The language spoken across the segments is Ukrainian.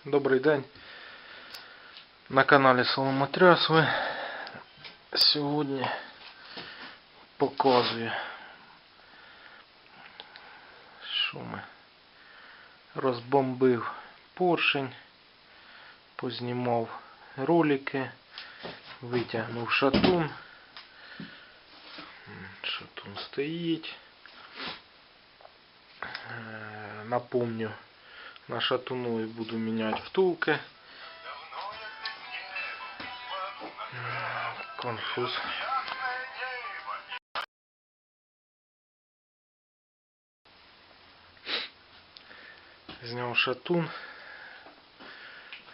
Добрий день на каналі Соломотряс. Сьогодні показую, що ми розбомбив поршень, познімав ролики, витягнув шатун. Шатун стоїть. Напомню, на шатуну я буду міняти втулки. Конфуз. Зняв шатун.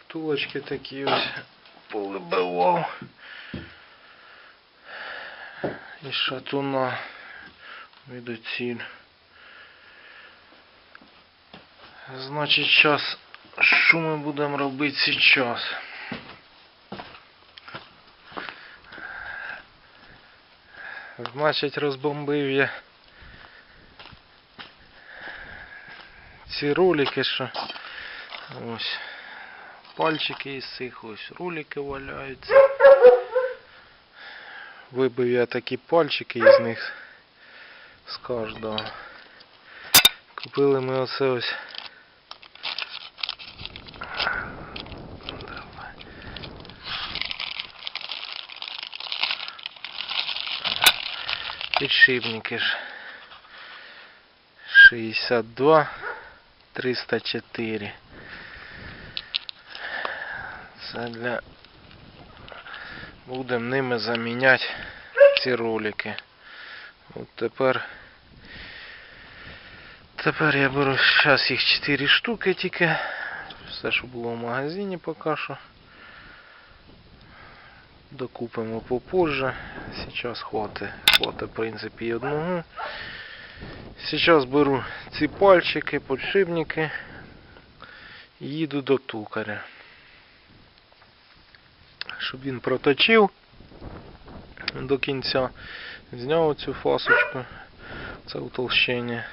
Втулочки такі ось повибивав. Із шатуна відоціль. Значить, зараз, що ми будемо робити зараз? Значить, розбомбив я ці ролики, що ось пальчики із цих ось ролики валяються. Вибив я такі пальчики із них з кожного. Купили ми оце ось підшипники ж 62 304. Це для... Будемо ними заміняти ці ролики. От тепер я беру, зараз їх 4 штуки тільки. Все, що було в магазині поки що. Докупимо попозже. Сейчас хватить в принципі і одного. Сейчас беру ці пальчики, подшипники і їду до токаря. Щоб він проточив до кінця. Зняв цю фасочку. Це утолщення.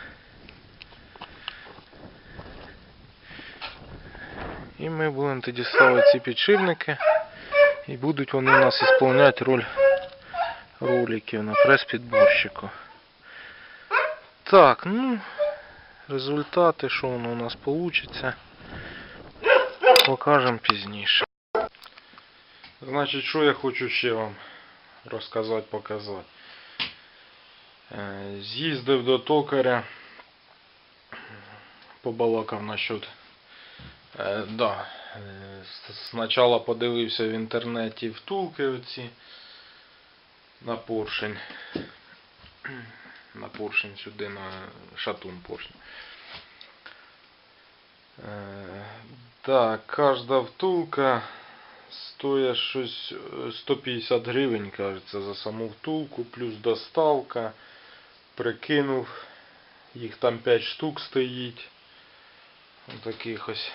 І ми будемо тоді ставити ці підшипники. І будуть вони у нас виконувати роль роликів на прес-підборщику. Так, ну, результати, що воно у нас вийде, покажемо пізніше. Значить, що я хочу ще вам розказати, показати. З'їздив до токаря, побалакав насчет. Да, спочатку подивився в інтернеті втулки оці на поршень. На поршень сюди, на шатун поршень. Так, кожна втулка стоїть щось 150 гривень, кажеться, за саму втулку, плюс доставка. Прикинув, їх там 5 штук стоїть. Отаких ось.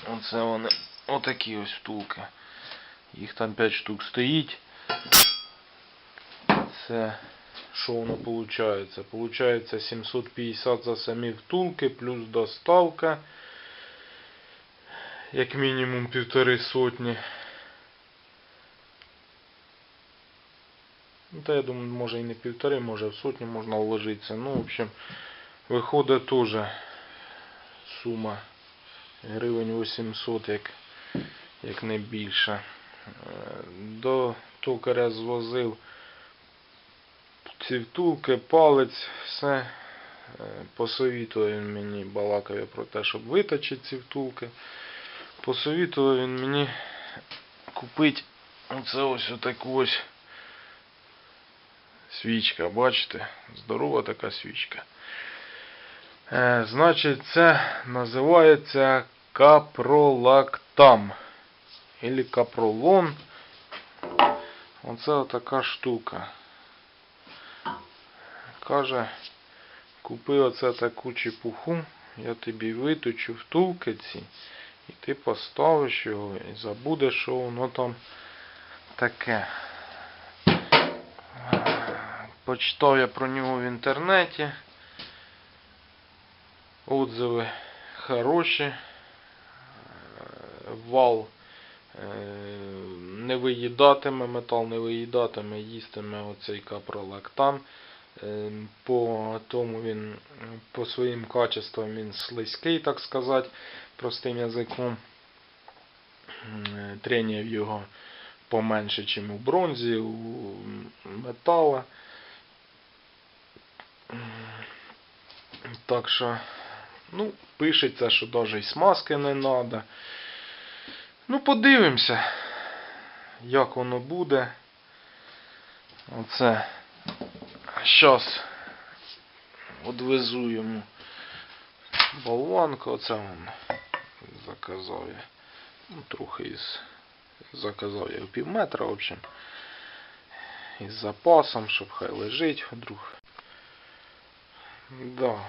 Оце вони, отакі ось втулки. Їх там 5 штук стоїть. Це що воно виходить? Получається 750 за самі втулки, плюс доставка. Як мінімум 1,5 сотні. Ну, та я думаю, може і не 1,5, може в сотню можна вложитися. Ну, в общем, виходить теж сума гривень 800, як не більше. До токаря звозив ці втулки, палець, все. Посовітував він мені, балакав я про те, щоб виточити ці втулки. Посовітував він мені купити оце ось таку ось свічка, бачите? Здорова така свічка. Значить, це називається капролактам. Или капролон. Оце така штука. Каже, купи оце таку чепуху, я тобі виточу втулки ці, і ти поставиш його і забудеш, що воно там таке. Почитав я про нього в інтернеті. Отзиви хороші. вал не виїдатиме, метал не виїдатиме, їстиме оцей капролактан. По тому він, по своїм качествам він слизький, так сказати, простим язиком. Трення в його поменше, ніж у бронзі, у метала. Так що, ну, пишеться, що навіть і смазки не треба. Ну, подивимося, як воно буде. Оце. Зараз відвезу йому болванку. Оце він заказав я. Ну, трохи заказав я в півметра, в общем. Із запасом, щоб хай лежить вдруг. Да,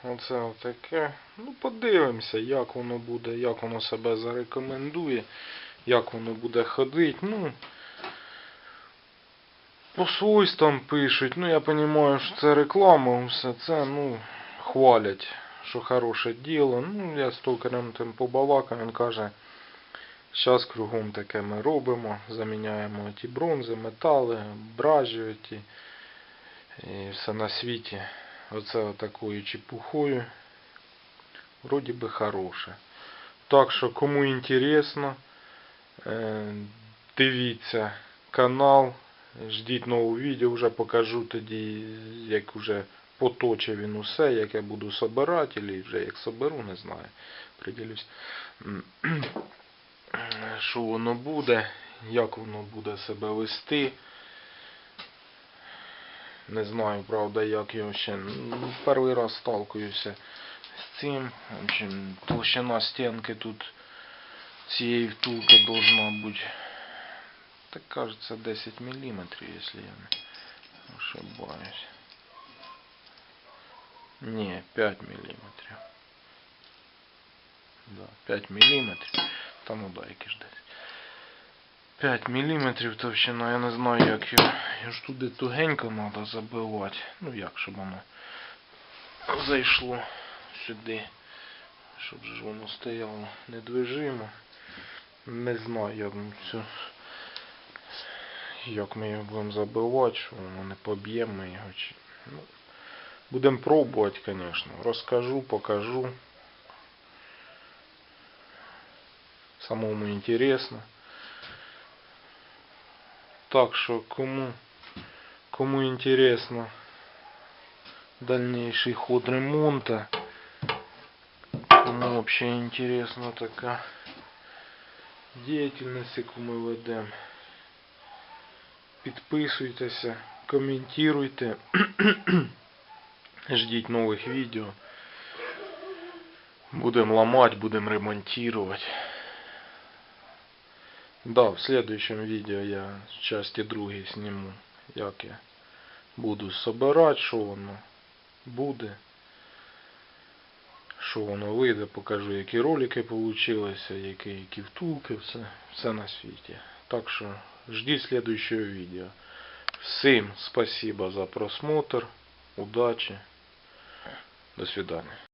оце отаке. Ну, подивимося, як воно буде, як воно себе зарекомендує, як воно буде ходити. Ну, по свойствам пишуть. Ну, я розумію, що це реклама, все це, ну, хвалять, що хороше діло. Ну, я з токарем тим побалакав, він каже, зараз кругом таке ми робимо, заміняємо ті бронзи, метали, бражі ті, і все на світі. Оце отакою чепухою. Вроді би хороше. Так що, кому інтересно, дивіться канал, ждіть нового відео, вже покажу тоді, як вже поточив він усе, як я буду собирати, або вже як соберу, не знаю, приділюсь. Що воно буде, як воно буде себе вести. Не знаю, правда, як його ще. Перший раз сталкуюся з цим. В общем, толщина стінки тут цієї втулки должна бути, так кажется, 10 мм, якщо я не ошибаюсь. Не, 5 мм. Да, 5 мм. Та ну да, які ж десь. 5 мм товщина, я не знаю, як його. Його ж туди тугенько треба забивати. Ну як, щоб воно зайшло сюди. Щоб ж воно стояло недвижимо. Не знаю, як ми його будемо забивати, що воно не поб'ємо його. Ну, будемо пробувати, звісно. Розкажу, покажу. Самому інтересно. Так що, кому интересно дальнейший ход ремонта, кому вообще интересна така деятельность, яку ми ведемо, підписуйтеся, коментуйте, ждіть нових відео. Будемо ламати, будемо ремонтувати. Да, в следующем видео я в части другой сниму, як я буду собирать, що воно буде, що воно вийде, покажу, які ролики получилися, які втулки, все на світі. Так що ждіть следующего видео. Всім спасибо за просмотр, удачи, до свидания.